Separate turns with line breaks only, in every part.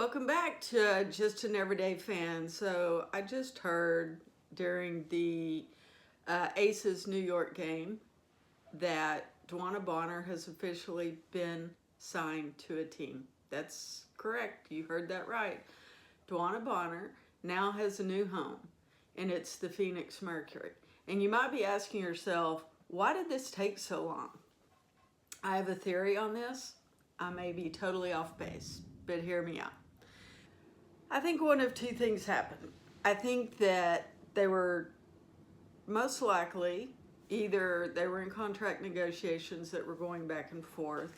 Welcome back to Just an Everyday Fan. So I just heard during the Aces New York game that Dewanna Bonner has officially been signed to a team. That's correct. You heard that right. Dewanna Bonner now has a new home, and it's the Phoenix Mercury. And you might be asking yourself, why did this take so long? I have a theory on this. I may be totally off base, but hear me out. I think one of two things happened. I think that they were most likely either they were in contract negotiations that were going back and forth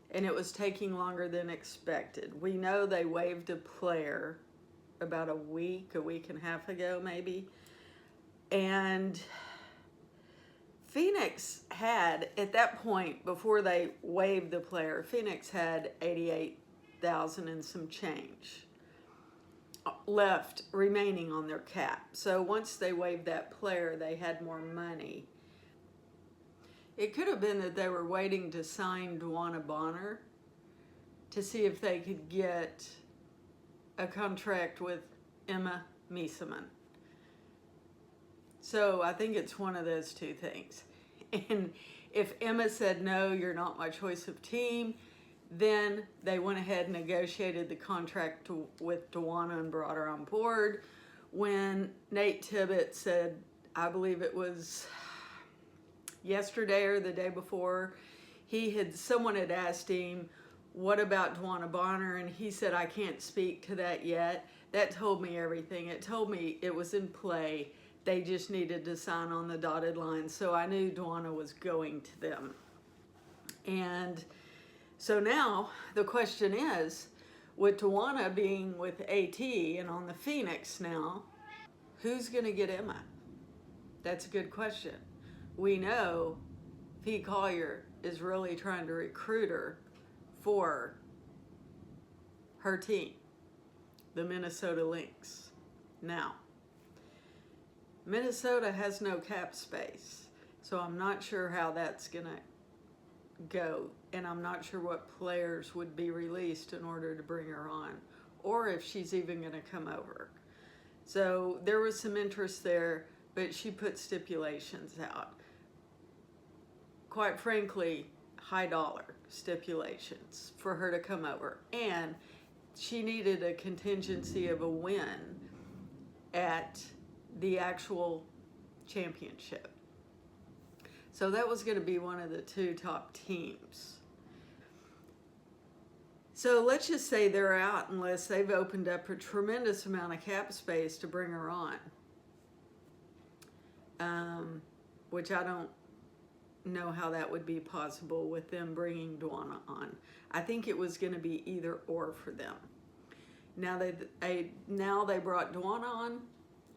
and it was taking longer than expected. We know they waived a player about a week and a half ago maybe. And Phoenix had, at that point, before they waived the player, Phoenix had 88,000 and some change left remaining on their cap. So once they waived that player, they had more money. It could have been that they were waiting to sign Dewanna Bonner to see if they could get a contract with Emma Miesemann. So I think it's one of those two things. And if Emma said, no, you're not my choice of team, then they went ahead and negotiated the contract with Dewanna and brought her on board. When Nate Tibbett said, I believe it was yesterday or the day before, someone had asked him, what about Dewanna Bonner? And he said, I can't speak to that yet. That told me everything. It told me it was in play. They just needed to sign on the dotted line. So I knew Dewanna was going to them. And so now the question is, with Dewanna being with AT and on the Phoenix now, who's going to get Emma? That's a good question. We know Pete Collier is really trying to recruit her for her team, the Minnesota Lynx. Now, Minnesota has no cap space, so I'm not sure how that's going to go, and I'm not sure what players would be released in order to bring her on, or if she's even going to come over. So there was some interest there, but she put stipulations out. Quite frankly, high dollar stipulations for her to come over, and she needed a contingency of a win at the actual championship. So that was going to be one of the two top teams. So let's just say they're out unless they've opened up a tremendous amount of cap space to bring her on, which I don't know how that would be possible with them bringing Dewanna on. I think it was going to be either or for them. Now they brought Dewanna on.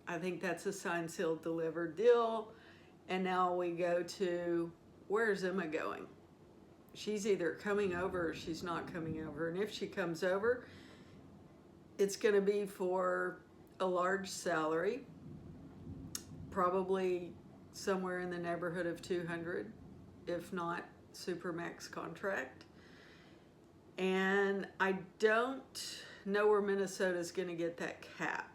I think that's a signed, sealed, delivered deal. And now we go to, where's Emma going? She's either coming over or she's not coming over. And if she comes over, it's going to be for a large salary, probably somewhere in the neighborhood of 200, if not Supermax contract. And I don't know where Minnesota's going to get that cap.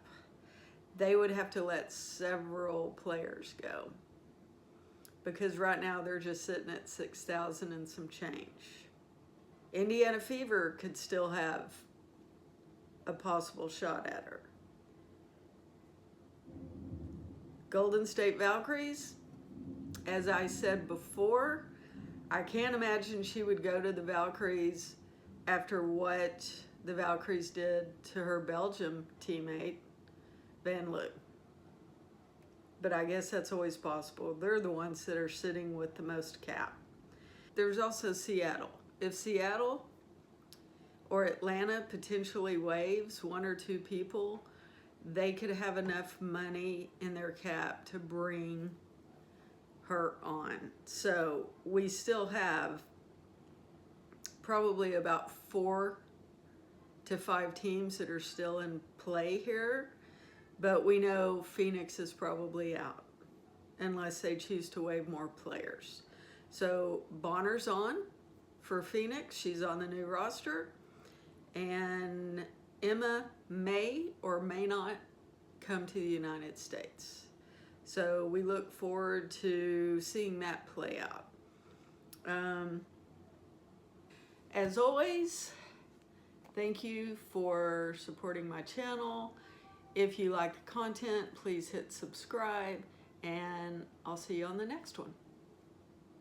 They would have to let several players go, because right now they're just sitting at 6,000 and some change. Indiana Fever could still have a possible shot at her. Golden State Valkyries, as I said before, I can't imagine she would go to the Valkyries after what the Valkyries did to her Belgium teammate, Van Loo. But I guess that's always possible. They're the ones that are sitting with the most cap. There's also Seattle. If Seattle or Atlanta potentially waives one or two people, they could have enough money in their cap to bring her on. So we still have probably about 4 to 5 teams that are still in play here. But we know Phoenix is probably out unless they choose to waive more players. So Bonner's on for Phoenix. She's on the new roster. and Emma may or may not come to the United States. So we look forward to seeing that play out. As always, thank you for supporting my channel. If you like the content, please hit subscribe, and I'll see you on the next one.